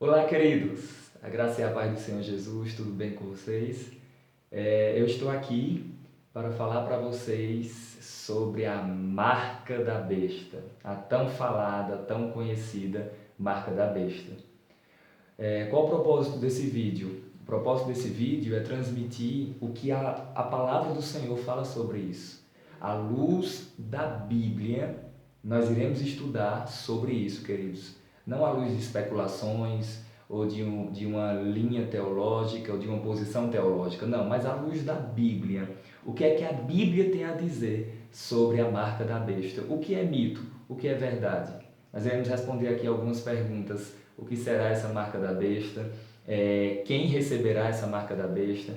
Olá, queridos! A graça e a paz do Senhor Jesus, tudo bem com vocês? Eu estou aqui para falar para vocês sobre a marca da besta, a tão falada, tão conhecida marca da besta. Qual o propósito desse vídeo? O propósito desse vídeo é transmitir o que a palavra do Senhor fala sobre isso. À luz da Bíblia, nós iremos estudar sobre isso, queridos. Não à luz de especulações ou de uma linha teológica ou de uma posição teológica, não, mas à luz da Bíblia. O que é que a Bíblia tem a dizer sobre a marca da besta? O que é mito? O que é verdade? Nós iremos responder aqui algumas perguntas. O que será essa marca da besta? Quem receberá essa marca da besta?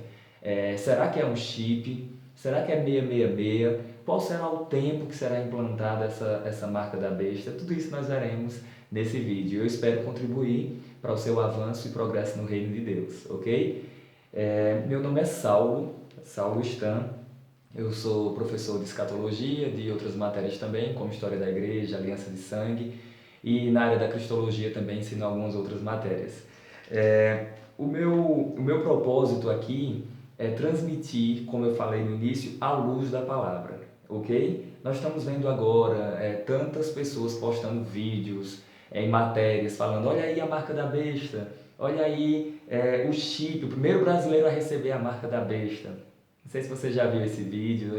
Será que é um chip? Será que é 666? Qual será o tempo que será implantada essa marca da besta? Tudo isso nós veremos nesse vídeo. Eu espero contribuir para o seu avanço e progresso no reino de Deus, ok? Meu nome é Saulo Stan. Eu sou professor de escatologia, de outras matérias também, como História da Igreja, Aliança de Sangue, e na área da Cristologia também ensino algumas outras matérias. O meu propósito aqui é transmitir, como eu falei no início, a luz da palavra, ok? Nós estamos vendo agora tantas pessoas postando vídeos em matérias, falando, olha aí a marca da besta, olha aí o chip, o primeiro brasileiro a receber a marca da besta. Não sei se você já viu esse vídeo,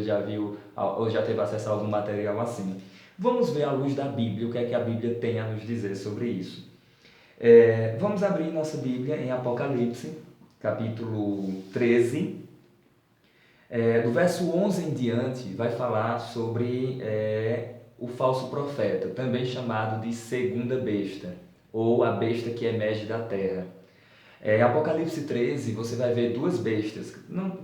ou já teve acesso a algum material assim. Vamos ver à luz da Bíblia o que é que a Bíblia tem a nos dizer sobre isso. Vamos abrir nossa Bíblia em Apocalipse, capítulo 13. Do verso 11 em diante, vai falar sobre o falso profeta, também chamado de segunda besta, ou a besta que emerge da terra. Em Apocalipse 13, você vai ver duas bestas,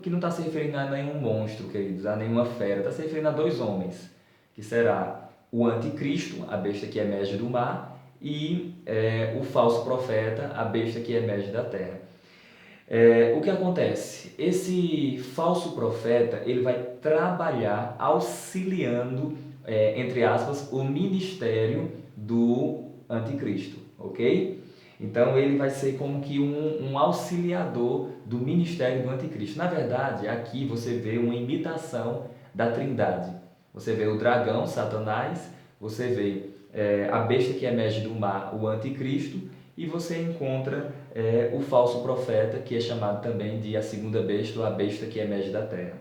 que não está se referindo a nenhum monstro, queridos, a nenhuma fera, está se referindo a dois homens, que será o anticristo, a besta que emerge do mar, e o falso profeta, a besta que emerge da terra. O que acontece? Esse falso profeta, ele vai trabalhar auxiliando, entre aspas, o ministério do anticristo, ok? Então ele vai ser como que um auxiliador do ministério do anticristo. Na verdade, aqui você vê uma imitação da Trindade. Você vê o dragão, Satanás, você vê a besta que emerge do mar, o anticristo, e você encontra o falso profeta, que é chamado também de a segunda besta, ou a besta que emerge da terra.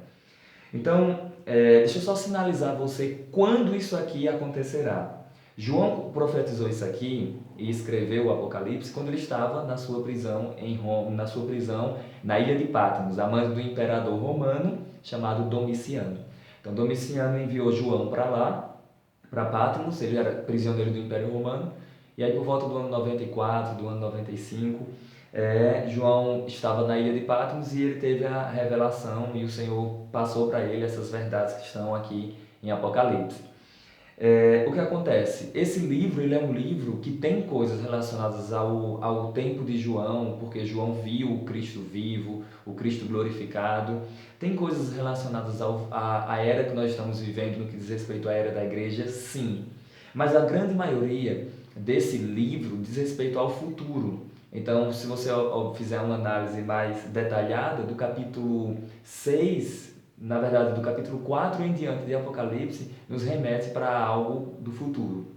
Então, deixa eu só sinalizar a você quando isso aqui acontecerá. João profetizou isso aqui e escreveu o Apocalipse quando ele estava na sua prisão em Roma, na ilha de Patmos, a mando do imperador romano chamado Domiciano. Então, Domiciano enviou João para lá, para Patmos, ele era prisioneiro do Império Romano, e aí por volta do ano 94, do ano 95, João estava na ilha de Patmos e ele teve a revelação e o Senhor passou para ele essas verdades que estão aqui em Apocalipse. O que acontece? Esse livro ele é um livro que tem coisas relacionadas ao tempo de João, porque João viu o Cristo vivo, o Cristo glorificado. Tem coisas relacionadas à era que nós estamos vivendo no que diz respeito à era da igreja, sim. Mas a grande maioria desse livro diz respeito ao futuro. Então, se você fizer uma análise mais detalhada do capítulo 6, na verdade, do capítulo 4 em diante de Apocalipse, nos remete para algo do futuro.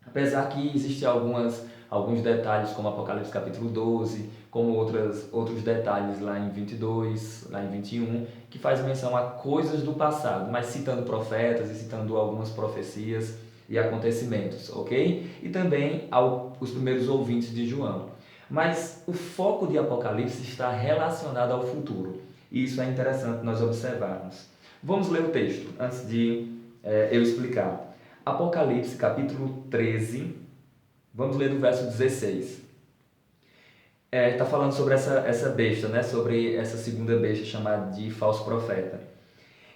Apesar que existem alguns detalhes, como Apocalipse capítulo 12, como outros detalhes lá em 22, lá em 21, que faz menção a coisas do passado, mas citando profetas e citando algumas profecias e acontecimentos, ok? E também os primeiros ouvintes de João. Mas o foco de Apocalipse está relacionado ao futuro. E isso é interessante nós observarmos. Vamos ler o texto antes de eu explicar. Apocalipse capítulo 13, vamos ler do verso 16. Está falando sobre essa besta, né? Sobre essa segunda besta chamada de falso profeta.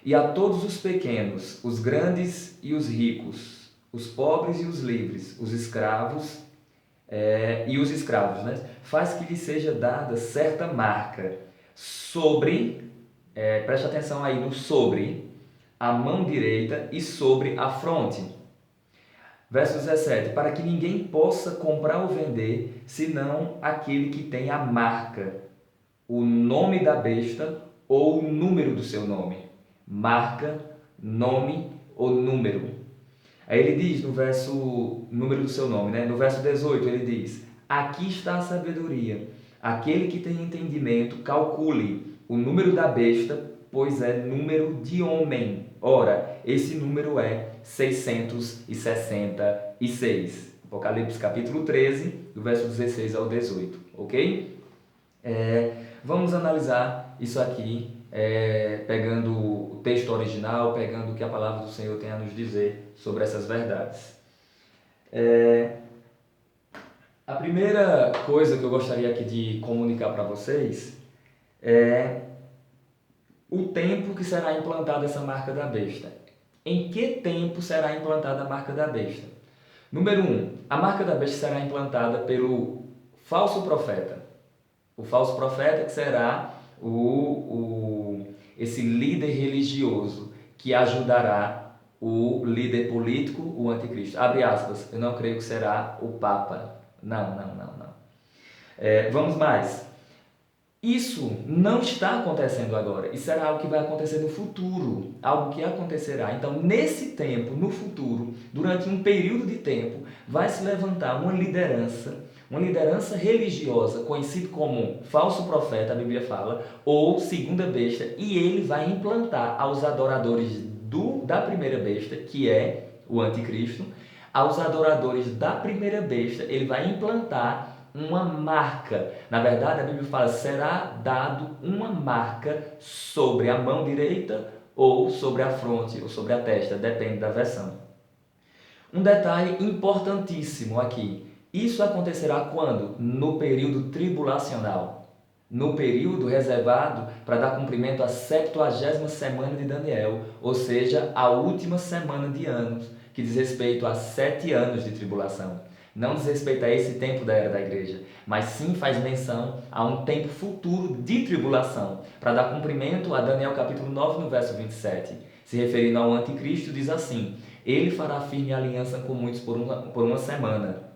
E a todos os pequenos, os grandes e os ricos, os pobres e os livres, os escravos e os escravos, né? Faz que lhe seja dada certa marca sobre, preste atenção aí no sobre, a mão direita e sobre a fronte. Verso 17, para que ninguém possa comprar ou vender, senão aquele que tem a marca, o nome da besta ou o número do seu nome. Marca, nome ou número. Aí ele diz no verso, número do seu nome, né? No verso 18 ele diz, aqui está a sabedoria, aquele que tem entendimento, calcule o número da besta, pois é número de homem. Ora, esse número é 666. Apocalipse capítulo 13, do verso 16 ao 18, ok? Vamos analisar isso aqui, pegando o texto original, pegando o que a palavra do Senhor tem a nos dizer sobre essas verdades. A primeira coisa que eu gostaria aqui de comunicar para vocês é o tempo que será implantada essa marca da besta. Em que tempo será implantada a marca da besta? Número 1. A marca da besta será implantada pelo falso profeta. O falso profeta que será esse líder religioso que ajudará o líder político, o anticristo. Abre aspas, eu não creio que será o Papa. Não. Vamos mais. Isso não está acontecendo agora. Isso será algo que vai acontecer no futuro. Algo que acontecerá. Então, nesse tempo, no futuro, durante um período de tempo, vai se levantar uma liderança religiosa, conhecido como falso profeta, a Bíblia fala, ou segunda besta, e ele vai implantar aos adoradores da primeira besta, que é o anticristo, aos adoradores da primeira besta, ele vai implantar uma marca. Na verdade, a Bíblia fala, será dado uma marca sobre a mão direita ou sobre a fronte ou sobre a testa, depende da versão. Um detalhe importantíssimo aqui, isso acontecerá quando? No período tribulacional, no período reservado para dar cumprimento à 70ª semana de Daniel, ou seja, a última semana de anos, que diz respeito a 7 anos de tribulação. Não diz respeito a esse tempo da era da igreja, mas sim faz menção a um tempo futuro de tribulação, para dar cumprimento a Daniel capítulo 9, no verso 27. Se referindo ao anticristo, diz assim, ele fará firme aliança com muitos por uma semana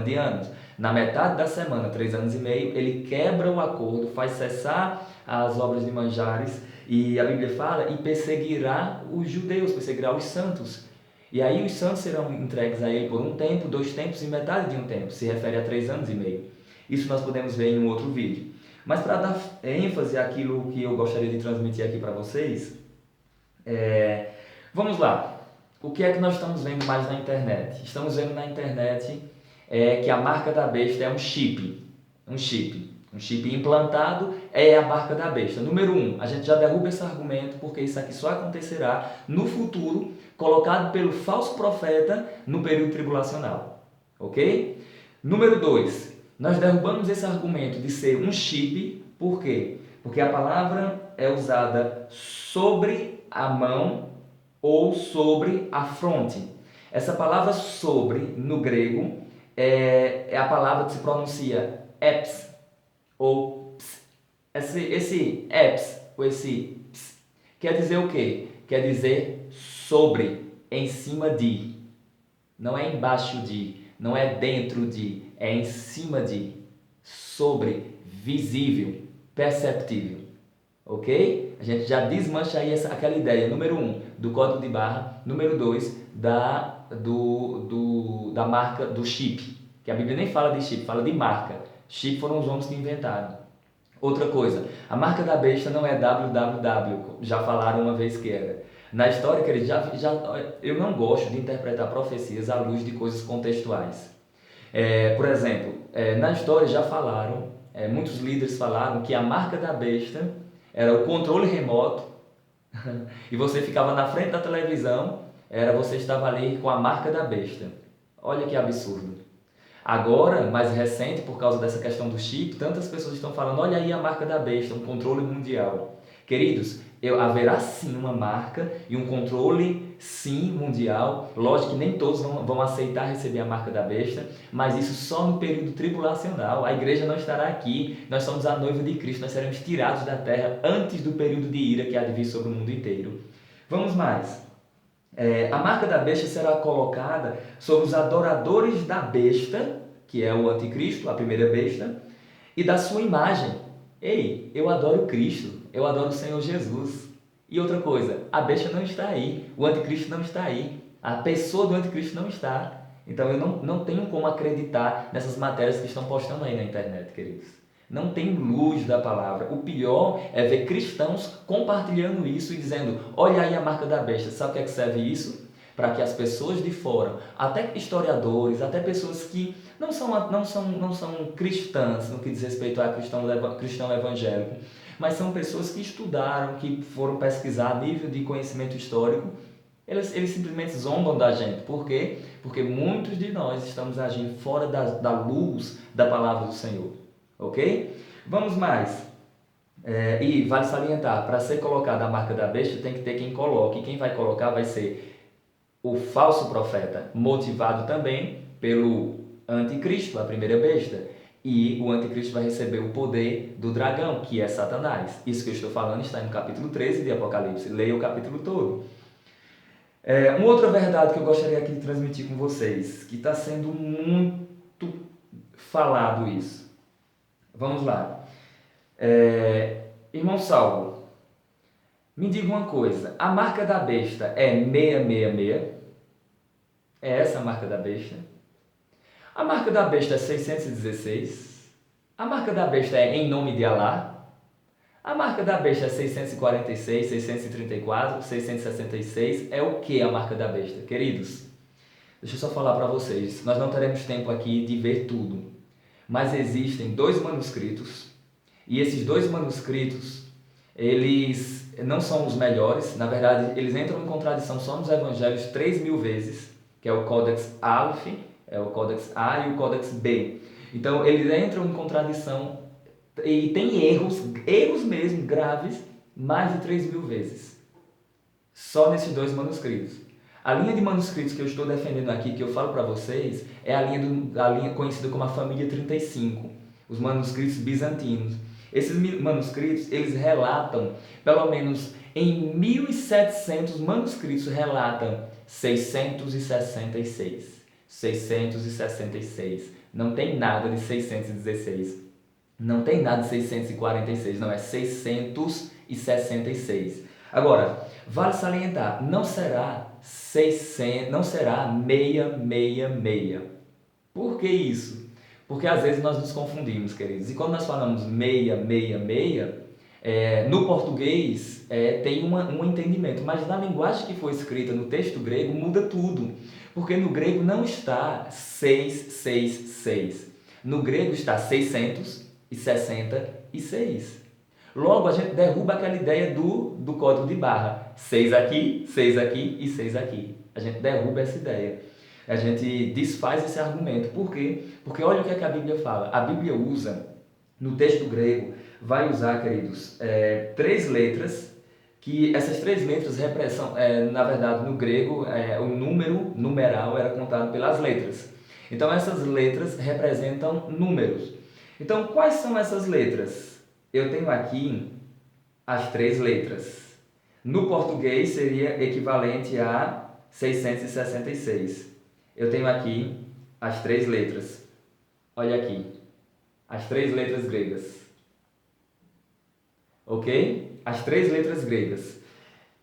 de anos. Na metade da semana, 3 anos e meio, ele quebra o acordo, faz cessar as obras de manjares, e a Bíblia fala, e perseguirá os judeus, perseguirá os santos. E aí os santos serão entregues a ele por um tempo, 2 tempos e metade de um tempo. Se refere a 3 anos e meio. Isso nós podemos ver em um outro vídeo. Mas para dar ênfase àquilo que eu gostaria de transmitir aqui para vocês, vamos lá. O que é que nós estamos vendo mais na internet? Estamos vendo na internet que a marca da besta é um chip. Um chip implantado é a marca da besta. Número 1, a gente já derruba esse argumento, porque isso aqui só acontecerá no futuro, colocado pelo falso profeta no período tribulacional. Ok? Número 2, nós derrubamos esse argumento de ser um chip, por quê? Porque a palavra é usada sobre a mão ou sobre a fronte. Essa palavra sobre, no grego, é a palavra que se pronuncia eps ou ps. Esse eps ou esse ps quer dizer o quê? Quer dizer sobre, em cima de. Não é embaixo de, não é dentro de, é em cima de, sobre, visível, perceptível. Ok? A gente já desmancha aí aquela ideia, número 1, do código de barra, número 2, da marca, do chip, que a Bíblia nem fala de chip, fala de marca. Chip foram os homens que inventaram. Outra coisa, a marca da besta não é www, já falaram uma vez que era. Na história, queridos, eu não gosto de interpretar profecias à luz de coisas contextuais. Por exemplo, na história já falaram, muitos líderes falaram que a marca da besta era o controle remoto e você ficava na frente da televisão, você estava ali com a marca da besta. Olha que absurdo. Agora, mais recente, por causa dessa questão do chip, tantas pessoas estão falando, olha aí a marca da besta, um controle mundial. Queridos, haverá sim uma marca e um controle sim mundial. Lógico que nem todos vão aceitar receber a marca da besta, mas isso só no período tribulacional. A igreja não estará aqui, nós somos a noiva de Cristo, nós seremos tirados da terra antes do período de ira que há de vir sobre o mundo inteiro. Vamos mais. A marca da besta será colocada sobre os adoradores da besta, que é o anticristo, a primeira besta, e da sua imagem. Ei, eu adoro Cristo, eu adoro o Senhor Jesus. E outra coisa, a besta não está aí, o anticristo não está aí, a pessoa do anticristo não está. Então eu não tenho como acreditar nessas matérias que estão postando aí na internet, queridos. Não tem luz da palavra. O pior é ver cristãos compartilhando isso e dizendo: olha aí a marca da besta. Sabe o que é que serve isso? Para que as pessoas de fora, até historiadores, até pessoas que não são cristãs no que diz respeito a cristão evangélico, mas são pessoas que estudaram, que foram pesquisar a nível de conhecimento histórico, eles simplesmente zombam da gente. Por quê? Porque muitos de nós estamos agindo fora da luz da palavra do Senhor. Ok? Vamos mais. E vale salientar, para ser colocada a marca da besta, tem que ter quem coloque. E quem vai colocar vai ser o falso profeta, motivado também pelo anticristo, a primeira besta. E o anticristo vai receber o poder do dragão, que é Satanás. Isso que eu estou falando está no capítulo 13 de Apocalipse. Leia o capítulo todo. Uma outra verdade que eu gostaria aqui de transmitir com vocês, que está sendo muito falado isso. Vamos lá. Irmão Saulo, me diga uma coisa. A marca da besta é 666? É essa a marca da besta? A marca da besta é 616? A marca da besta é em nome de Alá? A marca da besta é 646, 634, 666. É o que a marca da besta? Queridos, deixa eu só falar para vocês. Nós não teremos tempo aqui de ver tudo. Mas existem 2 manuscritos. E esses 2 manuscritos, eles não são os melhores. Na verdade, eles entram em contradição só nos evangelhos 3.000 vezes. Que é o Codex Aleph, é o Codex A e o Codex B. Então, eles entram em contradição e tem erros mesmo, graves, mais de 3.000 vezes. Só nesses 2 manuscritos. A linha de manuscritos que eu estou defendendo aqui, que eu falo para vocês, é a linha conhecida como a família 35, os manuscritos bizantinos. Esses manuscritos, eles relatam, pelo menos em 1.700 manuscritos, relatam 666. 666. Não tem nada de 616. Não tem nada de 646. Não, é 666. Agora, vale salientar, não será 666. Por que isso? Porque às vezes nós nos confundimos, queridos. E quando nós falamos 666, no português tem um entendimento, mas na linguagem que foi escrita no texto grego muda tudo. Porque no grego não está 666. No grego está 666. Logo, a gente derruba aquela ideia do código de barra. 6 aqui, 6 aqui e 6 aqui. A gente derruba essa ideia. A gente desfaz esse argumento. Por quê? Porque olha o que é que a Bíblia fala. A Bíblia usa, no texto grego, vai usar, queridos, 3 letras, que essas 3 letras representam, na verdade, no grego, o numeral era contado pelas letras. Então, essas letras representam números. Então, quais são essas letras? Eu tenho aqui as 3 letras. No português seria equivalente a 666. Eu tenho aqui as 3 letras. Olha aqui. As 3 letras gregas. Ok? As 3 letras gregas.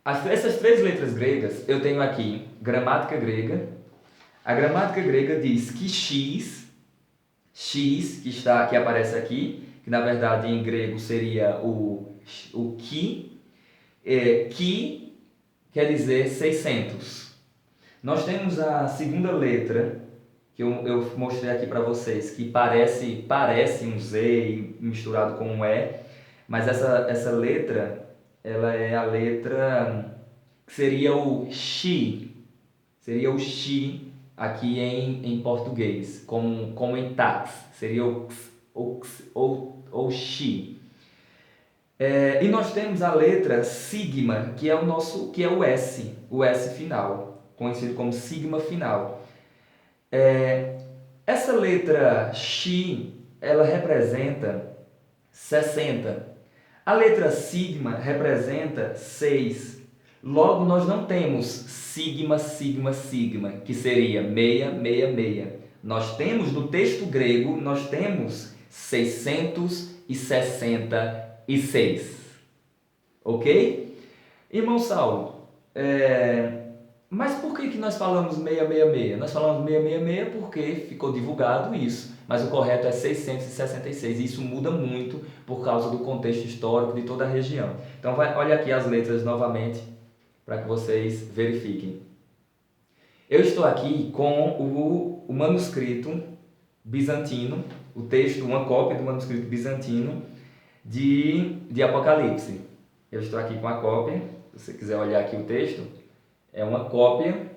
Essas 3 letras gregas, eu tenho aqui gramática grega. A gramática grega diz que X que aparece aqui, que na verdade em grego seria o ki, ki quer dizer 600. Nós temos a segunda letra, que eu mostrei aqui para vocês, que parece um Z misturado com um E, mas essa letra, ela é a letra que seria o Xi, aqui em português, como em tax, seria o Xi. E nós temos a letra sigma, que é o S final, conhecido como sigma final. Essa letra Xi, ela representa 60. A letra sigma representa 6. Logo, nós não temos sigma, sigma, sigma, que seria 666. Nós temos, no texto grego, nós temos 666. Ok? Irmão Saulo, mas por que nós falamos 666? Nós falamos 666 porque ficou divulgado isso, mas o correto é 666. E isso muda muito por causa do contexto histórico de toda a região. Então, olha aqui as letras novamente para que vocês verifiquem. Eu estou aqui com o manuscrito bizantino, o texto, uma cópia do manuscrito bizantino de Apocalipse. Eu estou aqui com a cópia, se você quiser olhar aqui o texto, é uma cópia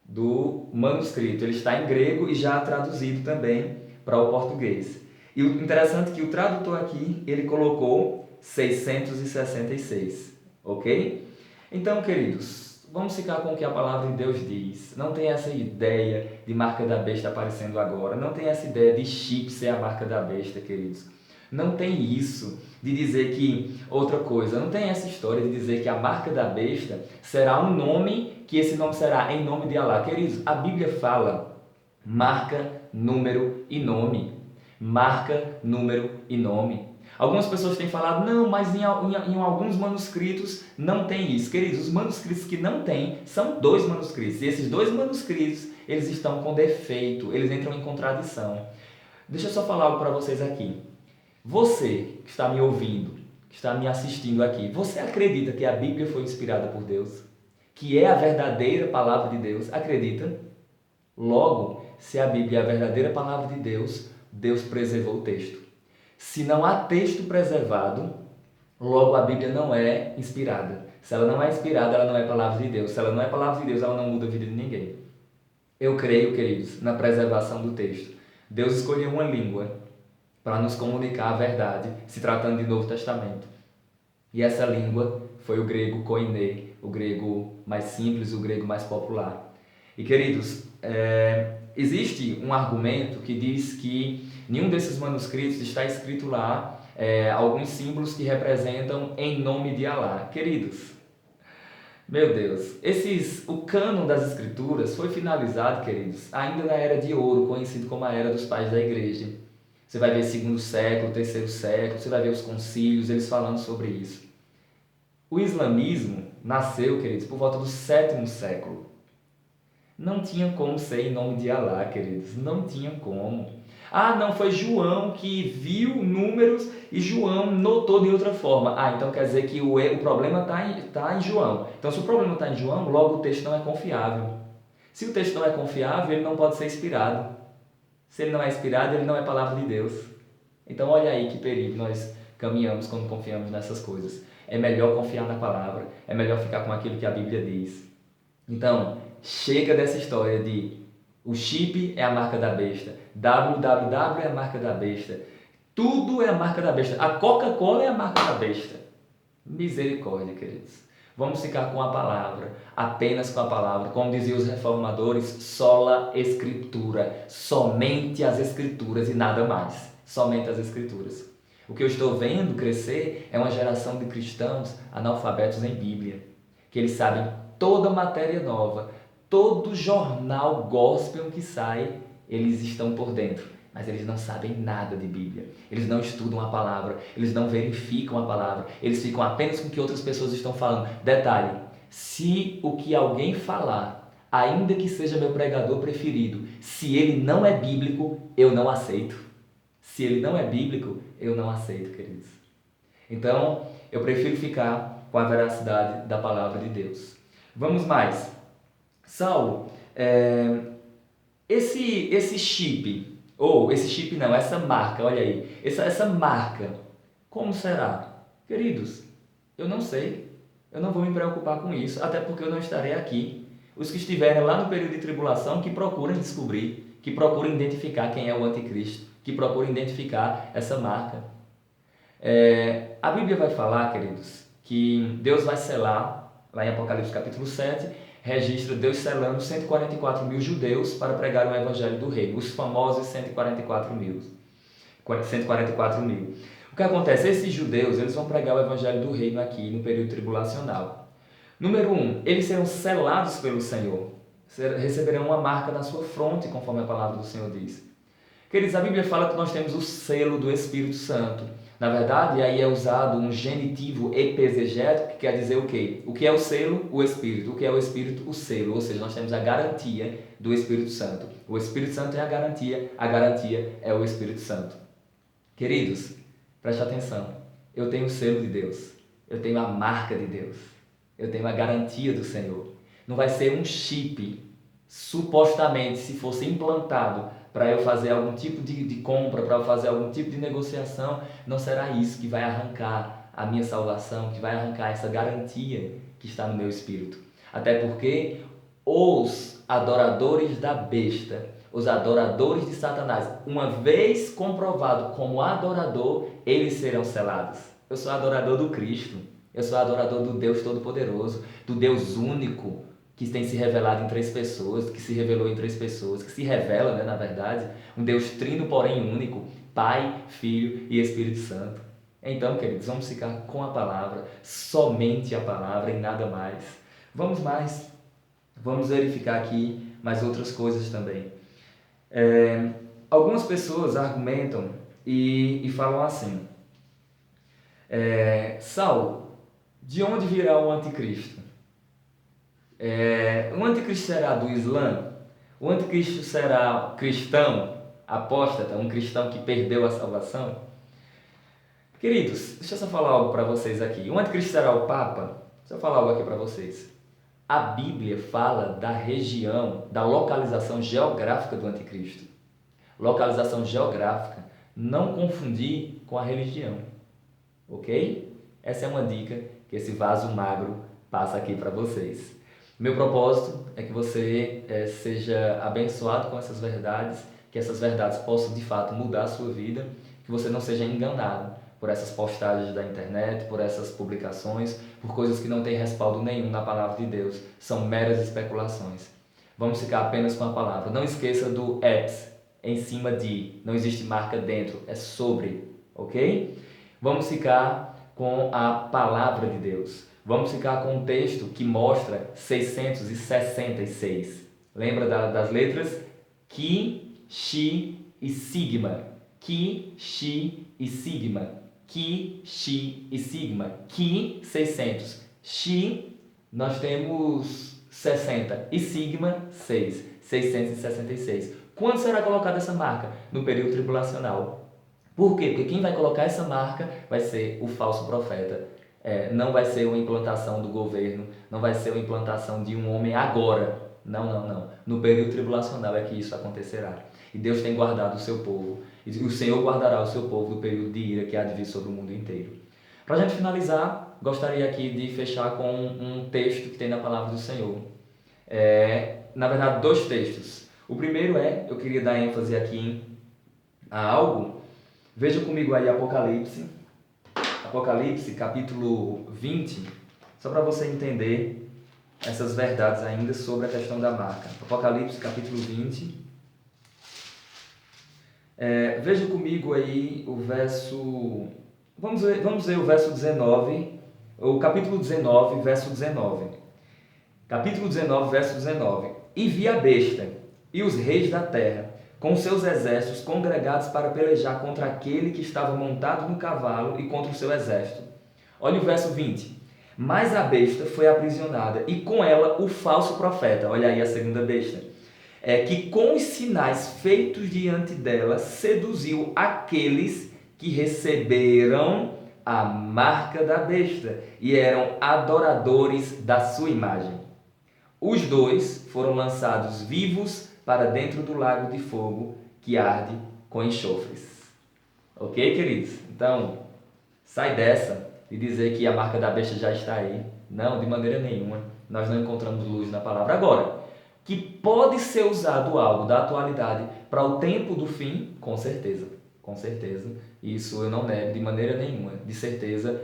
do manuscrito. Ele está em grego e já traduzido também para o português. E o interessante é que o tradutor aqui, ele colocou 666, ok? Então, queridos, vamos ficar com o que a palavra de Deus diz. Não tem essa ideia de marca da besta aparecendo agora. Não tem essa ideia de chip ser a marca da besta, queridos. Não tem isso de dizer que outra coisa. Não tem essa história de dizer que a marca da besta será um nome, que esse nome será em nome de Alá. Queridos, a Bíblia fala marca, número e nome. Marca, número e nome. Algumas pessoas têm falado, não, mas em alguns manuscritos não tem isso. Queridos, os manuscritos que não tem são 2 manuscritos. E esses 2 manuscritos, eles estão com defeito, eles entram em contradição. Deixa eu só falar algo para vocês aqui. Você que está me ouvindo, que está me assistindo aqui, você acredita que a Bíblia foi inspirada por Deus? Que é a verdadeira palavra de Deus? Acredita? Logo, se a Bíblia é a verdadeira palavra de Deus, Deus preservou o texto. Se não há texto preservado, logo a Bíblia não é inspirada. Se ela não é inspirada, ela não é palavra de Deus. Se ela não é palavra de Deus, ela não muda a vida de ninguém. Eu creio, queridos, na preservação do texto. Deus escolheu uma língua para nos comunicar a verdade, se tratando de Novo Testamento. E essa língua foi o grego koiné, o grego mais simples, o grego mais popular. E, queridos, existe um argumento que diz que nenhum desses manuscritos está escrito lá alguns símbolos que representam em nome de Alá. Queridos, meu Deus, o cânon das escrituras foi finalizado, queridos, ainda na Era de Ouro, conhecido como a Era dos Pais da Igreja. Você vai ver 2º século, 3º século, você vai ver os concílios, eles falando sobre isso. O islamismo nasceu, queridos, por volta do 7º século. Não tinha como ser em nome de Alá, queridos, não tinha como. Ah, não, foi João que viu números e João notou de outra forma. Ah, então quer dizer que o problema está em João. Então, se o problema está em João, logo o texto não é confiável. Se o texto não é confiável, ele não pode ser inspirado. Se ele não é inspirado, ele não é palavra de Deus. Então, olha aí que perigo nós caminhamos quando confiamos nessas coisas. É melhor confiar na palavra, é melhor ficar com aquilo que a Bíblia diz. Então, chega dessa história de o chip é a marca da besta, www é a marca da besta, tudo é a marca da besta, a Coca-Cola é a marca da besta. Misericórdia, queridos. Vamos ficar com a palavra, apenas com a palavra. Como diziam os reformadores, sola escritura, somente as escrituras e nada mais. Somente as escrituras. O que eu estou vendo crescer é uma geração de cristãos analfabetos em Bíblia, que eles sabem toda matéria nova, todo jornal gospel que sai, eles estão por dentro. Mas eles não sabem nada de Bíblia. Eles não estudam a palavra. Eles não verificam a palavra. Eles ficam apenas com o que outras pessoas estão falando. Detalhe, se o que alguém falar, ainda que seja meu pregador preferido, se ele não é bíblico, eu não aceito. Se ele não é bíblico, eu não aceito, queridos. Então, eu prefiro ficar com a veracidade da palavra de Deus. Vamos mais. Saulo, esse chip... Ou, esse chip não, essa marca, olha aí. Essa marca, como será? Queridos, eu não sei. Eu não vou me preocupar com isso, até porque eu não estarei aqui. Os que estiverem lá no período de tribulação, que procurem descobrir, que procurem identificar quem é o anticristo, que procurem identificar essa marca. A Bíblia vai falar, queridos, que Deus vai selar, lá em Apocalipse capítulo 7, registra Deus selando 144 mil judeus para pregar o evangelho do reino, os famosos 144 mil. O que acontece? Esses judeus, eles vão pregar o evangelho do reino aqui no período tribulacional. Número 1, eles serão selados pelo Senhor. Receberão uma marca na sua fronte, conforme a palavra do Senhor diz. Queridos, a Bíblia fala que nós temos o selo do Espírito Santo. Na verdade, aí é usado um genitivo epesegético, que quer dizer o quê? O que é o selo? O Espírito. O que é o Espírito? O selo. Ou seja, nós temos a garantia do Espírito Santo. O Espírito Santo é a garantia é o Espírito Santo. Queridos, preste atenção. Eu tenho o selo de Deus. Eu tenho a marca de Deus. Eu tenho a garantia do Senhor. Não vai ser um chip, supostamente, se fosse implantado para eu fazer algum tipo de compra, para eu fazer algum tipo de negociação, não será isso que vai arrancar a minha salvação, que vai arrancar essa garantia que está no meu espírito. Até porque os adoradores da besta, os adoradores de Satanás, uma vez comprovado como adorador, eles serão selados. Eu sou adorador do Cristo, eu sou adorador do Deus Todo-Poderoso, do Deus único, que tem se revelado em 3 pessoas, que se revelou em 3 pessoas, que se revela, na verdade, um Deus trino, porém único, Pai, Filho e Espírito Santo. Então, queridos, vamos ficar com a palavra, somente a palavra e nada mais. Vamos verificar aqui mais outras coisas também. Algumas pessoas argumentam e falam assim, Saulo, de onde virá o anticristo? O anticristo será do Islã? O anticristo será cristão, apóstata, um cristão que perdeu a salvação? Queridos, deixa eu só falar algo para vocês aqui. O anticristo será o Papa? Deixa eu falar algo aqui para vocês. A Bíblia fala da região, da localização geográfica do anticristo. Localização geográfica, não confundir com a religião. Ok? Essa é uma dica que esse vaso magro passa aqui para vocês. Meu propósito é que você seja abençoado com essas verdades, que essas verdades possam de fato mudar a sua vida, que você não seja enganado por essas postagens da internet, por essas publicações, por coisas que não têm respaldo nenhum na palavra de Deus, são meras especulações. Vamos ficar apenas com a palavra. Não esqueça do apps, em cima de, não existe marca dentro, é sobre, ok? Vamos ficar com a palavra de Deus. Vamos ficar com um texto que mostra 666. Lembra das letras? Ki, Shi e Sigma. Ki, Shi e Sigma. Ki, Shi e Sigma. Ki, 600. Shi, nós temos 60. E Sigma, 6. 666. Quando será colocada essa marca? No período tribulacional. Por quê? Porque quem vai colocar essa marca vai ser o falso profeta. Não vai ser uma implantação do governo, não vai ser uma implantação de um homem agora. Não. No período tribulacional é que isso acontecerá. E Deus tem guardado o seu povo. E o Senhor guardará o seu povo do período de ira que há de vir sobre o mundo inteiro. Para a gente finalizar, gostaria aqui de fechar com um texto que tem na palavra do Senhor. Na verdade, 2 textos. O primeiro eu queria dar ênfase aqui a algo. Veja comigo aí Apocalipse, capítulo 20, só para você entender essas verdades ainda sobre a questão da marca. Apocalipse, capítulo 20. Veja comigo aí o verso... Vamos ver o verso 19, o capítulo 19, verso 19. Capítulo 19, verso 19. E vi a besta e os reis da terra, com seus exércitos congregados para pelejar contra aquele que estava montado no cavalo e contra o seu exército. Olha o verso 20. Mas a besta foi aprisionada e com ela o falso profeta. Olha aí a segunda besta. Que com os sinais feitos diante dela seduziu aqueles que receberam a marca da besta e eram adoradores da sua imagem. Os 2 foram lançados vivos para dentro do lago de fogo que arde com enxofres. Ok, queridos? Então, sai dessa de dizer que a marca da besta já está aí. Não, de maneira nenhuma. Nós não encontramos luz na palavra. Agora, que pode ser usado algo da atualidade para o tempo do fim, com certeza. Com certeza. Isso eu não nego de maneira nenhuma. De certeza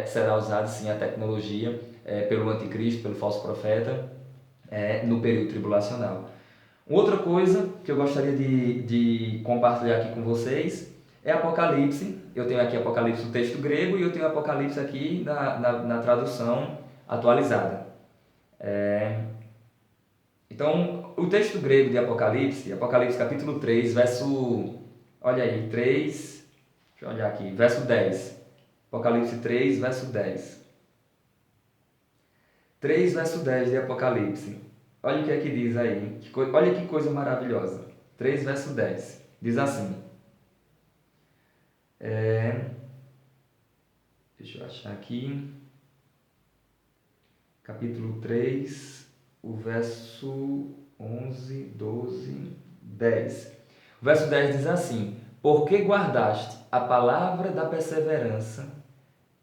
será usado sim a tecnologia pelo anticristo, pelo falso profeta, no período tribulacional. Outra coisa que eu gostaria de compartilhar aqui com vocês é Apocalipse. Eu tenho aqui Apocalipse no texto grego e eu tenho Apocalipse aqui na tradução atualizada. Então, o texto grego de Apocalipse, Apocalipse capítulo 3, verso, olha aí, 3, deixa eu olhar aqui, verso 10. Apocalipse 3, verso 10. 3, verso 10 de Apocalipse. Olha o que é que diz aí. Olha que coisa maravilhosa. 3, verso 10. Diz assim. Deixa eu achar aqui. Capítulo 3, o verso 11, 12, 10. O verso 10 diz assim: Porque guardaste a palavra da perseverança,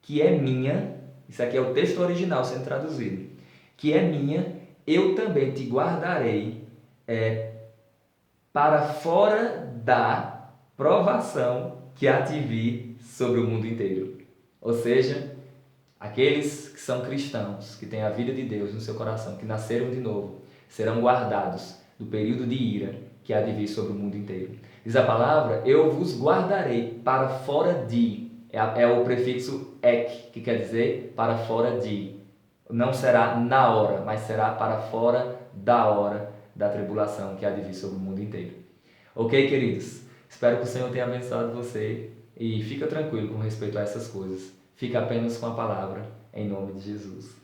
que é minha, isso aqui é o texto original sendo traduzido, que é minha, eu também te guardarei para fora da provação que há de vir sobre o mundo inteiro. Ou seja, aqueles que são cristãos, que têm a vida de Deus no seu coração, que nasceram de novo, serão guardados do período de ira que há de vir sobre o mundo inteiro. Diz a palavra, eu vos guardarei para fora de, é o prefixo ek, que quer dizer para fora de. Não será na hora, mas será para fora da hora da tribulação que há de vir sobre o mundo inteiro. Ok, queridos? Espero que o Senhor tenha abençoado você e fica tranquilo com respeito a essas coisas. Fica apenas com a palavra, em nome de Jesus.